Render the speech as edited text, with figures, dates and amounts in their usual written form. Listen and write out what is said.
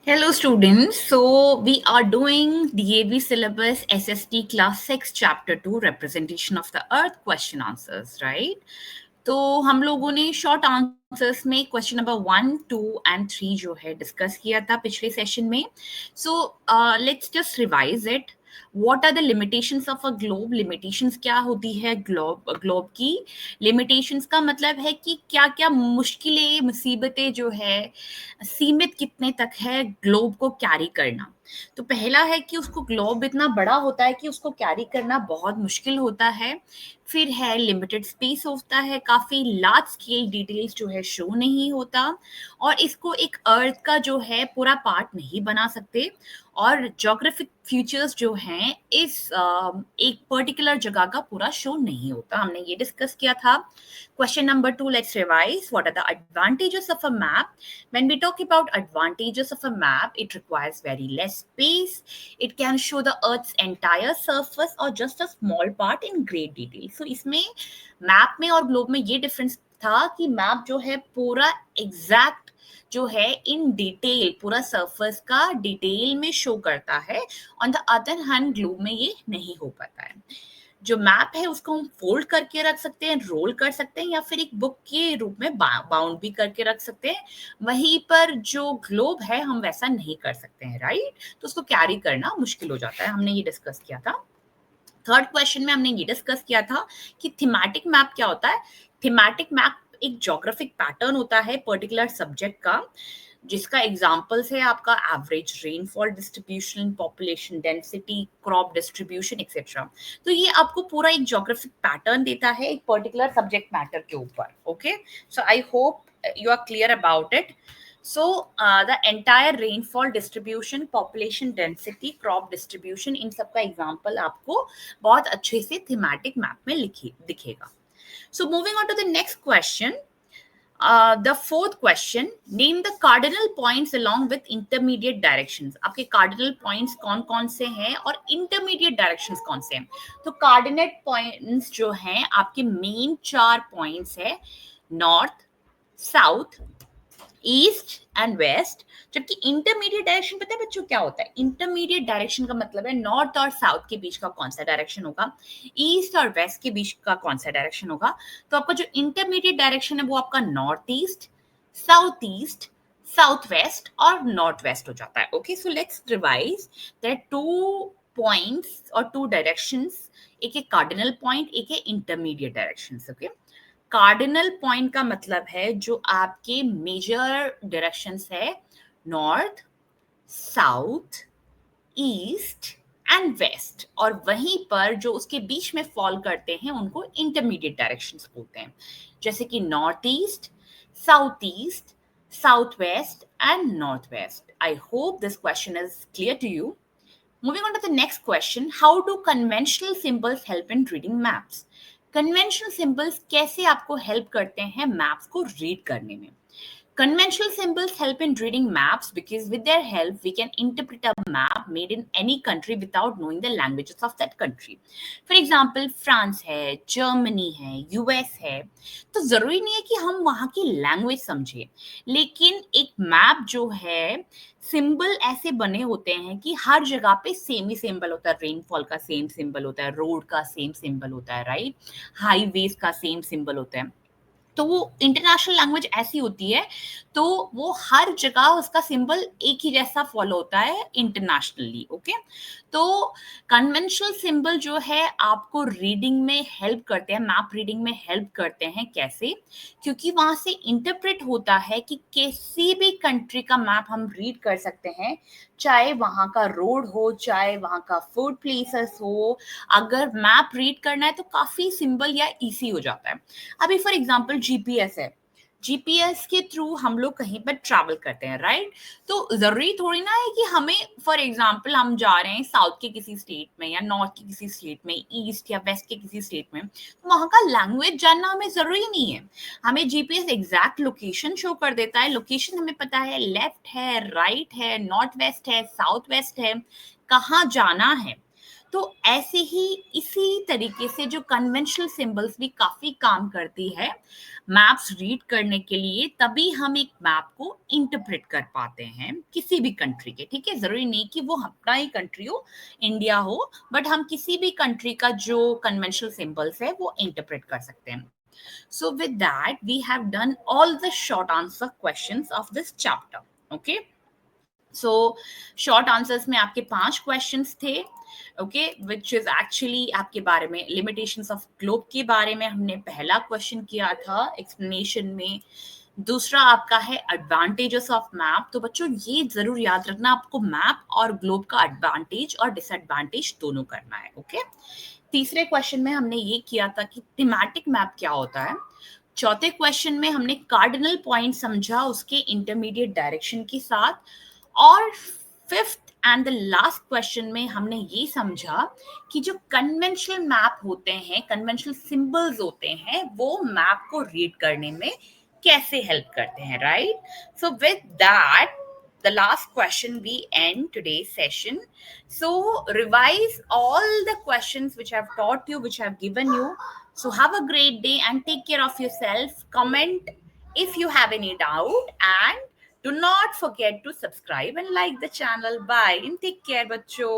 Hello students, so we are doing DAV syllabus SST class 6 chapter 2 representation of the earth question answers, right? तो हम लोगों ने short answers में question number 1, 2 and 3 जो है discuss किया था पिछले सेशन में. So let's just revise it. What are the limitations of a globe? Limitations क्या होती है ग्लोब की? लिमिटेशंस का मतलब है कि क्या क्या मुश्किलें मुसीबतें जो है सीमित कितने तक है ग्लोब को कैरी करना. तो पहला है कि उसको ग्लोब इतना बड़ा होता है कि उसको कैरी करना बहुत मुश्किल होता है. फिर है लिमिटेड स्पेस होता है, काफी लार्ज स्केल डिटेल्स जो है शो नहीं होता, और इसको एक अर्थ का जो है पूरा पार्ट नहीं बना सकते, और जोग्राफिक फीचर्स जो हैं इस एक पर्टिकुलर जगह का पूरा शो नहीं होता. हमने ये डिस्कस किया था. Question number 2, let's revise. What are the advantages of a map? When we talk about advantages of a map, it requires very less space. It can show the Earth's entire surface or just a small part in great detail. So इसमें map में और globe में ये difference था कि map जो है पूरा एग्जैक्ट जो है इन डिटेल पूरा सरफेस का डिटेल में शो करता है. On the other hand globe में ये नहीं हो पाता है. जो मैप है उसको हम फोल्ड करके रख सकते हैं, रोल कर सकते हैं, या फिर एक बुक के रूप में बाउंड भी करके रख सकते हैं. वहीं पर जो ग्लोब है हम वैसा नहीं कर सकते हैं, राइट? तो उसको कैरी करना मुश्किल हो जाता है. हमने ये डिस्कस किया था. थर्ड क्वेश्चन में हमने ये डिस्कस किया था कि थीमेटिक मैप क्या होता है. थीमेटिक मैप एक ज्योग्राफिक पैटर्न होता है पर्टिकुलर सब्जेक्ट का, जिसका एग्जांपल्स है आपका average rainfall distribution, population density, crop distribution etcetera. तो ये आपको पूरा एक ज्योग्राफिक पैटर्न देता है एक पर्टिकुलर सब्जेक्ट मैटर के ऊपर. Okay, so I hope you are clear about it. So the entire rainfall distribution, population density, crop distribution, इन सब का एग्जाम्पल आपको बहुत अच्छे से थीमेटिक मैप में दिखेगा. So moving on to the next question. The fourth question, name the cardinal points along with intermediate directions. आपके cardinal points कौन कौन से हैं और intermediate directions कौन से हैं? तो cardinal points जो हैं आपके main 4 points है, north, south, east and west. जबकि इंटरमीडिएट डायरेक्शन पता है बच्चों क्या होता है? इंटरमीडिएट डायरेक्शन का मतलब है नॉर्थ और साउथ के बीच का कौन सा डायरेक्शन होगा, ईस्ट और वेस्ट के बीच का कौन सा डायरेक्शन होगा. तो आपका जो इंटरमीडिएट डायरेक्शन है वो आपका नॉर्थ ईस्ट, साउथ वेस्ट और नॉर्थ वेस्ट हो जाता है. Okay, so let's revise. There are two points और टू डायरेक्शंस. एक है कार्डिनल पॉइंट, एक है intermediate directions. Okay, cardinal point का मतलब है जो आपके मेजर डायरेक्शंस है north, south, east and west, और वहीं पर जो उसके बीच में फॉल करते हैं उनको इंटरमीडिएट डायरेक्शंस बोलते हैं, जैसे कि north east, south west and north west. I hope this question is clear to you. Moving on to the next question, how do conventional symbols help in reading maps? Conventional symbols कैसे आपको help करते हैं maps को read करने में? Conventional symbols help in reading maps because with their help we can interpret a map made in any country without knowing the languages of that country. For example, France है, Germany है, US है, तो जरूरी नहीं है कि हम वहाँ की लैंग्वेज समझें, लेकिन एक मैप जो है सिंबल ऐसे बने होते हैं कि हर जगह पे सेम ही सिंबल होता है. रेनफॉल का सेम सिंबल होता है, रोड का सेम सिंबल होता है, राइट? हाईवेज का सेम सिंबल होता है. तो वो इंटरनेशनल लैंग्वेज ऐसी होती है, तो वो हर जगह उसका सिंबल एक ही जैसा फॉलो होता है इंटरनेशनली. ओके, तो कन्वेंशनल सिंबल जो है आपको रीडिंग में हेल्प करते हैं, मैप रीडिंग में हेल्प करते हैं. कैसे? क्योंकि वहां से इंटरप्रेट होता है कि किसी भी कंट्री का मैप हम रीड कर सकते हैं, चाहे वहां का रोड हो, चाहे वहां का फूड प्लेसेस हो. अगर मैप रीड करना है तो काफी सिंपल या इजी हो जाता है. अभी फॉर एग्जांपल जीपीएस है, जीपीएस के थ्रू हम लोग कहीं पर ट्रैवल करते हैं, राइट? तो जरूरी थोड़ी ना है कि हमें फॉर एग्जांपल हम जा रहे हैं साउथ के किसी स्टेट में या नॉर्थ के किसी स्टेट में, ईस्ट या वेस्ट के किसी स्टेट में, तो वहां का लैंग्वेज जानना हमें जरूरी नहीं है. हमें जीपीएस एग्जैक्ट लोकेशन शो कर देता है. लोकेशन हमें पता है, लेफ्ट है, राइट है, नॉर्थ वेस्ट है, साउथ वेस्ट है, कहाँ जाना है. तो ऐसे ही इसी तरीके से जो कन्वेंशनल सिंबल्स भी काफी काम करती है मैप्स रीड करने के लिए, तभी हम एक मैप को इंटरप्रेट कर पाते हैं किसी भी कंट्री के। ठीक है, जरूरी नहीं कि वो अपना ही कंट्री हो, इंडिया हो, बट हम किसी भी कंट्री का जो कन्वेंशनल सिंबल्स है वो इंटरप्रेट कर सकते हैं। So with that, we have done all the short answer questions of this chapter. Okay. So short answers में आपके 5 questions थे. Okay, which is actually आपके बारे में limitations of globe के बारे में हमने पहला question किया था explanation में. दूसरा आपका है advantages of map. तो बच्चों ये जरूर याद रखना, आपको map और globe का advantage और disadvantage दोनों करना है. Okay. तीसरे क्वेश्चन में हमने ये किया था कि थीमेटिक मैप क्या होता है. चौथे क्वेश्चन में हमने कार्डिनल पॉइंट समझा उसके इंटरमीडिएट डायरेक्शन के साथ. और fifth and the last question में हमने ये समझा कि जो कन्वेंशनल मैप होते हैं, कन्वेंशनल सिंबल्स होते हैं, वो मैप को रीड करने में कैसे हेल्प करते हैं. Right. So with that, the last question, we end today's session. So revise all the questions which I've taught you, which I've given you. So have a great day and take care of yourself. Comment if you have any doubt, and do not forget to subscribe and like the channel. Bye and take care, bachcho.